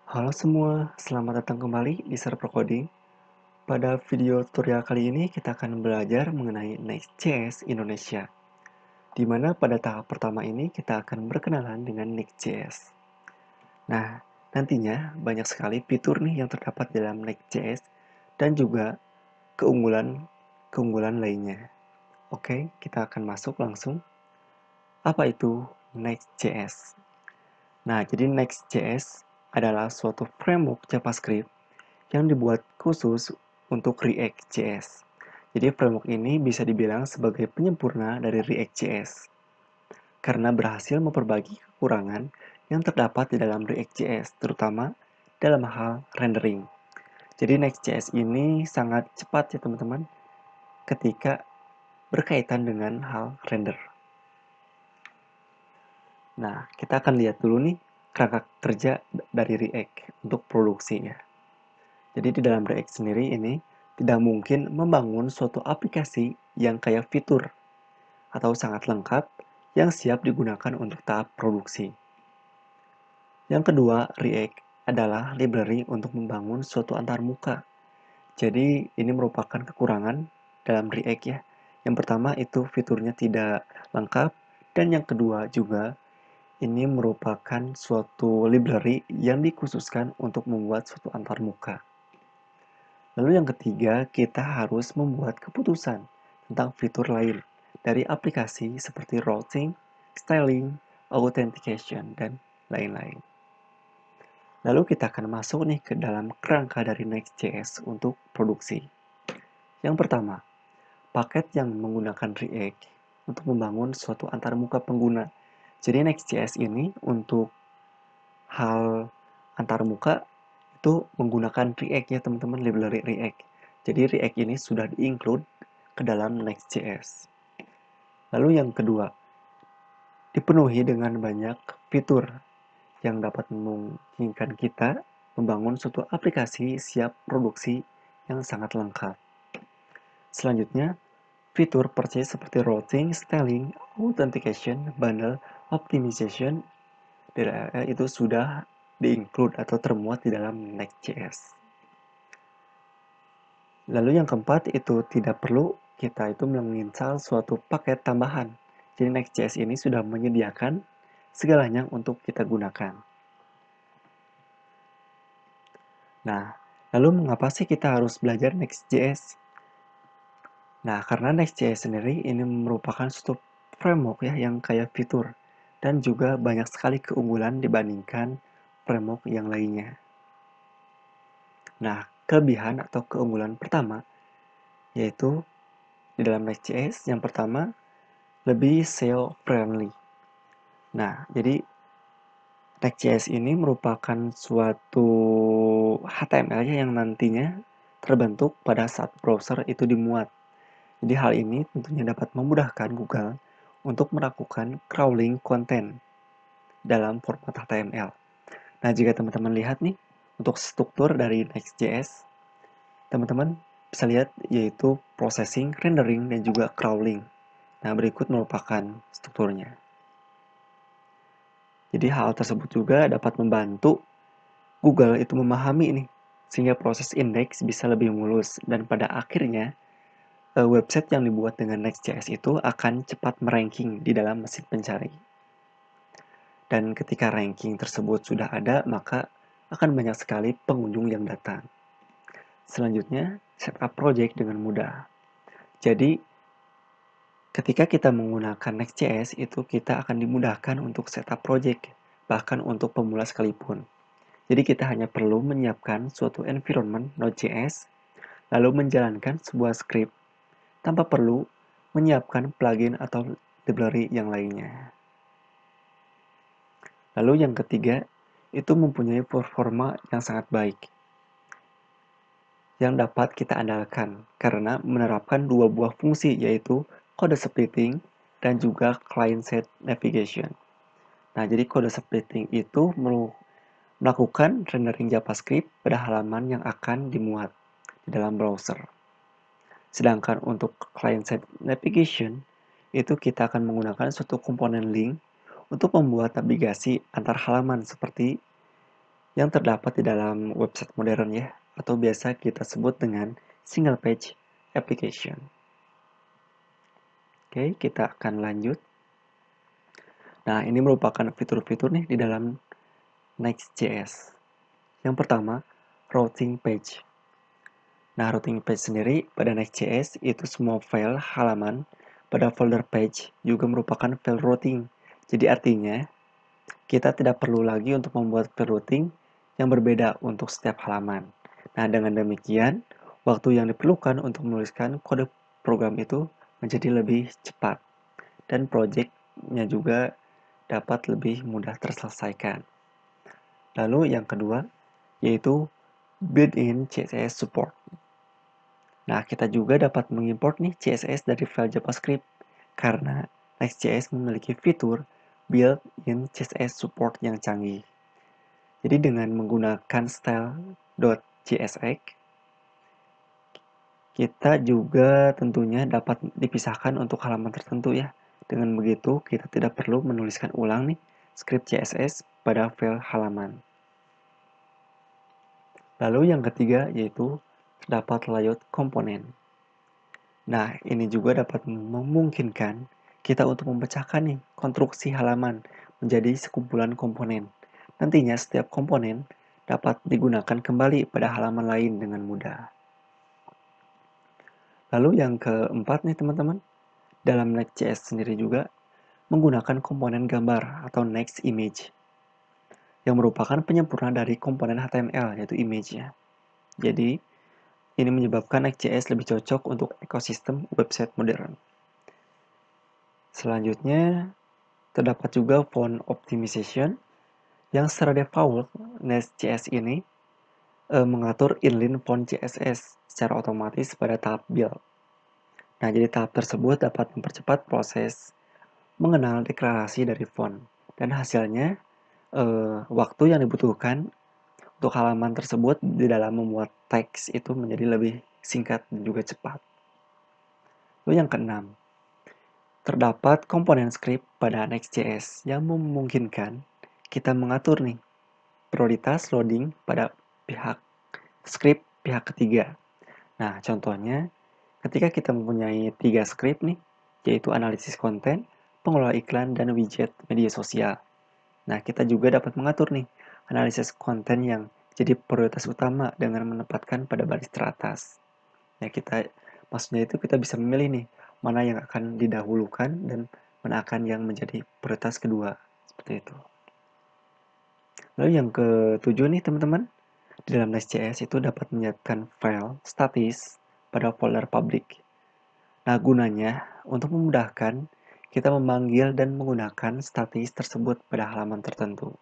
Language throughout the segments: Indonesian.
Halo semua, selamat datang kembali di Server Coding. Pada video tutorial kali ini kita akan belajar mengenai Next.js Indonesia, di mana pada tahap pertama ini kita akan berkenalan dengan Next.js. Nah, nantinya banyak sekali fitur nih yang terdapat dalam Next.js dan juga keunggulan lainnya. Oke, kita akan masuk langsung. Apa itu Next.js? Nah, jadi Next.js adalah suatu framework JavaScript yang dibuat khusus untuk React.js. Jadi framework ini bisa dibilang sebagai penyempurna dari React.js karena berhasil memperbaiki kekurangan yang terdapat di dalam React.js, terutama dalam hal rendering. Jadi Next.js ini sangat cepat ya teman-teman ketika berkaitan dengan hal render. Nah, kita akan lihat dulu nih kerangka kerja dari React untuk produksinya. Jadi di dalam React sendiri ini tidak mungkin membangun suatu aplikasi yang kaya fitur atau sangat lengkap yang siap digunakan untuk tahap produksi. Yang kedua, React adalah library untuk membangun suatu antarmuka. Jadi ini merupakan kekurangan dalam React ya. Yang pertama itu fiturnya tidak lengkap dan yang kedua juga ini merupakan suatu library yang dikhususkan untuk membuat suatu antarmuka. Lalu yang ketiga, kita harus membuat keputusan tentang fitur lain dari aplikasi seperti routing, styling, authentication, dan lain-lain. Lalu kita akan masuk nih ke dalam kerangka dari Next.js untuk produksi. Yang pertama, paket yang menggunakan React untuk membangun suatu antarmuka pengguna. Jadi Next.js ini untuk hal antarmuka itu menggunakan React ya teman-teman, library React. Jadi React ini sudah di-include ke dalam Next.js. Lalu yang kedua, dipenuhi dengan banyak fitur yang dapat memungkinkan kita membangun suatu aplikasi siap produksi yang sangat lengkap. Selanjutnya, fitur purchase seperti routing, styling, authentication, bundle, optimization itu sudah di-include atau termuat di dalam Next.js. Lalu yang keempat itu tidak perlu kita itu menginstal suatu paket tambahan. Jadi Next.js ini sudah menyediakan segalanya untuk kita gunakan. Nah, lalu mengapa sih kita harus belajar Next.js? Nah, karena Next.js sendiri ini merupakan suatu framework ya yang kaya fitur dan juga banyak sekali keunggulan dibandingkan framework yang lainnya. Nah, kelebihan atau keunggulan pertama yaitu di dalam Next.js yang pertama lebih SEO friendly. Nah, jadi Next.js ini merupakan suatu HTML yang nantinya terbentuk pada saat browser itu dimuat. Jadi hal ini tentunya dapat memudahkan Google untuk melakukan crawling konten dalam format HTML. Nah, jika teman-teman lihat nih, untuk struktur dari Next.js, teman-teman bisa lihat yaitu processing, rendering, dan juga crawling. Nah, berikut merupakan strukturnya. Jadi hal tersebut juga dapat membantu Google itu memahami nih, sehingga proses indeks bisa lebih mulus dan pada akhirnya website yang dibuat dengan Next.js itu akan cepat meranking di dalam mesin pencari. Dan ketika ranking tersebut sudah ada, maka akan banyak sekali pengunjung yang datang. Selanjutnya, setup project dengan mudah. Jadi, ketika kita menggunakan Next.js, itu kita akan dimudahkan untuk setup project, bahkan untuk pemula sekalipun. Jadi kita hanya perlu menyiapkan suatu environment Node.js, lalu menjalankan sebuah script, tanpa perlu menyiapkan plugin atau library yang lainnya. Lalu yang ketiga, itu mempunyai performa yang sangat baik, yang dapat kita andalkan karena menerapkan dua buah fungsi yaitu kode splitting dan juga client-side navigation. Nah, jadi kode splitting itu melakukan rendering JavaScript pada halaman yang akan dimuat di dalam browser. Sedangkan untuk client-side navigation, itu kita akan menggunakan suatu komponen link untuk membuat navigasi antar halaman seperti yang terdapat di dalam website modern ya, atau biasa kita sebut dengan single page application. Oke, kita akan lanjut. Nah, ini merupakan fitur-fitur nih di dalam Next.js. Yang pertama, routing page. Nah, routing page sendiri pada Next.js itu semua file halaman pada folder page juga merupakan file routing. Jadi artinya, kita tidak perlu lagi untuk membuat file routing yang berbeda untuk setiap halaman. Nah, dengan demikian, waktu yang diperlukan untuk menuliskan kode program itu menjadi lebih cepat. Dan project-nya juga dapat lebih mudah terselesaikan. Lalu yang kedua, yaitu built-in CSS support. Nah, kita juga dapat mengimport nih CSS dari file JavaScript karena Next.js memiliki fitur built-in CSS support yang canggih. Jadi dengan menggunakan style.csx, kita juga tentunya dapat dipisahkan untuk halaman tertentu ya. Dengan begitu, kita tidak perlu menuliskan ulang nih script CSS pada file halaman. Lalu yang ketiga yaitu terdapat layout komponen. Nah, ini juga dapat memungkinkan kita untuk memecahkan nih konstruksi halaman menjadi sekumpulan komponen. Nantinya setiap komponen dapat digunakan kembali pada halaman lain dengan mudah. Lalu yang keempat nih teman-teman, dalam Next.js sendiri juga menggunakan komponen gambar atau Next Image yang merupakan penyempurna dari komponen HTML yaitu image-nya. Jadi, ini menyebabkan Next.js lebih cocok untuk ekosistem website modern. Selanjutnya, terdapat juga font optimization yang secara default Next.js ini mengatur inline font CSS secara otomatis pada tahap build. Nah, jadi tahap tersebut dapat mempercepat proses mengenal deklarasi dari font dan hasilnya waktu yang dibutuhkan untuk halaman tersebut di dalam membuat teks itu menjadi lebih singkat dan juga cepat. Lalu yang keenam, terdapat komponen script pada Next.js yang memungkinkan kita mengatur nih prioritas loading pada pihak script pihak ketiga. Nah, contohnya ketika kita mempunyai 3 script nih, yaitu analisis konten, pengelola iklan, dan widget media sosial. Nah, kita juga dapat mengatur nih analisis konten yang jadi prioritas utama dengan menempatkan pada baris teratas. Ya, maksudnya itu kita bisa memilih nih mana yang akan didahulukan dan mana akan yang menjadi prioritas kedua. Seperti itu. Lalu yang ketujuh nih teman-teman, di dalam Next.js itu dapat menyiapkan file statis pada folder public. Nah, gunanya untuk memudahkan kita memanggil dan menggunakan statis tersebut pada halaman tertentu.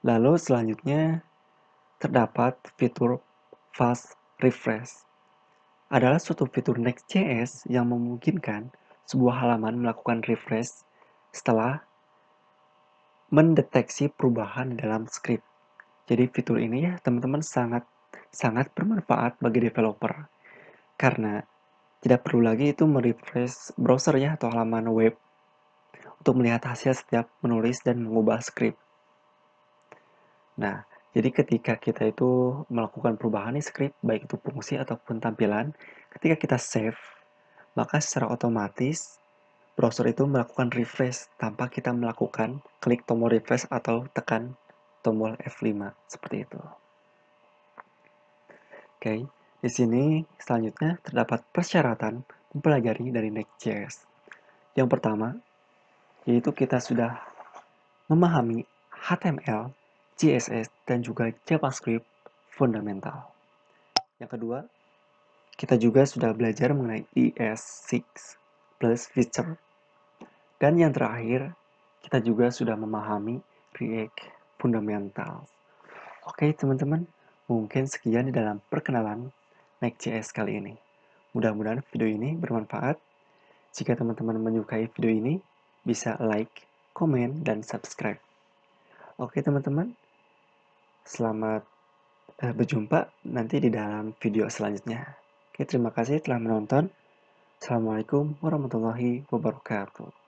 Lalu selanjutnya terdapat fitur fast refresh. Adalah suatu fitur Next.js yang memungkinkan sebuah halaman melakukan refresh setelah mendeteksi perubahan dalam script. Jadi fitur ini ya teman-teman sangat bermanfaat bagi developer karena tidak perlu lagi itu merefresh browser ya atau halaman web untuk melihat hasil setiap menulis dan mengubah script. Nah, jadi ketika kita itu melakukan perubahan di script, baik itu fungsi ataupun tampilan, ketika kita save, maka secara otomatis browser itu melakukan refresh tanpa kita melakukan klik tombol refresh atau tekan tombol F5 seperti itu. Oke, di sini selanjutnya terdapat persyaratan mempelajari dari Next.js. Yang pertama, yaitu kita sudah memahami HTML, CSS, dan juga JavaScript fundamental. Yang kedua, kita juga sudah belajar mengenai ES6 plus feature. Dan yang terakhir, kita juga sudah memahami React fundamental. Oke teman-teman, mungkin sekian di dalam perkenalan Next.js kali ini. Mudah-mudahan video ini bermanfaat. Jika teman-teman menyukai video ini, bisa like, komen, dan subscribe. Oke teman-teman, selamat berjumpa nanti di dalam video selanjutnya. Oke, terima kasih telah menonton. Assalamualaikum warahmatullahi wabarakatuh.